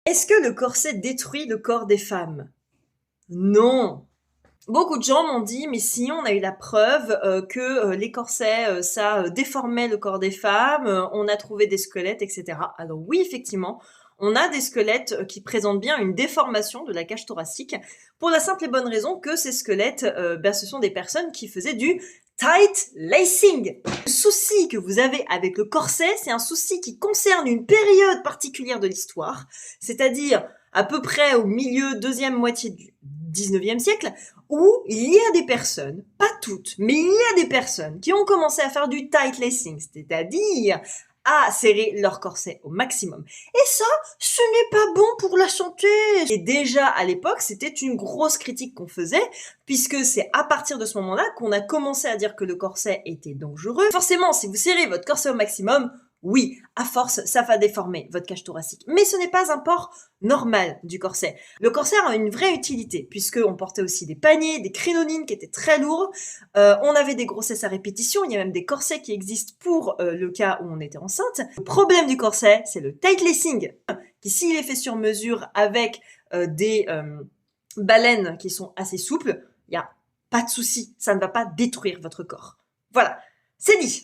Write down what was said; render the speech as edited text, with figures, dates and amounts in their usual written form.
Est-ce que le corset détruit le corps des femmes? Non. Beaucoup de gens m'ont dit: «Mais si, on a eu la preuve, que, les corsets, ça, déformait le corps des femmes, on a trouvé des squelettes et cetera». Alors oui, effectivement, on a des squelettes, qui présentent bien une déformation de la cage thoracique, pour la simple et bonne raison que ces squelettes, ce sont des personnes qui faisaient du tight lacing. Le souci que vous avez avec le corset, c'est un souci qui concerne une période particulière de l'histoire, c'est-à-dire à peu près au milieu, deuxième moitié du 19e siècle, où il y a des personnes, pas toutes, mais il y a des personnes qui ont commencé à faire du tight lacing, c'est-à-dire à serrer leur corset au maximum. Et ça, ce n'est pas bon pour la santé. Et déjà à l'époque, c'était une grosse critique qu'on faisait, puisque c'est à partir de ce moment-là qu'on a commencé à dire que le corset était dangereux. Forcément, si vous serrez votre corset au maximum, oui, à force, ça va déformer votre cage thoracique. Mais ce n'est pas un port normal du corset. Le corset a une vraie utilité, puisqu'on portait aussi des paniers, des crinolines qui étaient très lourds, on avait des grossesses à répétition, il y a même des corsets qui existent pour le cas où on était enceinte. Le problème du corset, c'est le tight lacing, qui s'il est fait sur mesure avec des baleines qui sont assez souples, il n'y a pas de souci, ça ne va pas détruire votre corps. Voilà, c'est dit.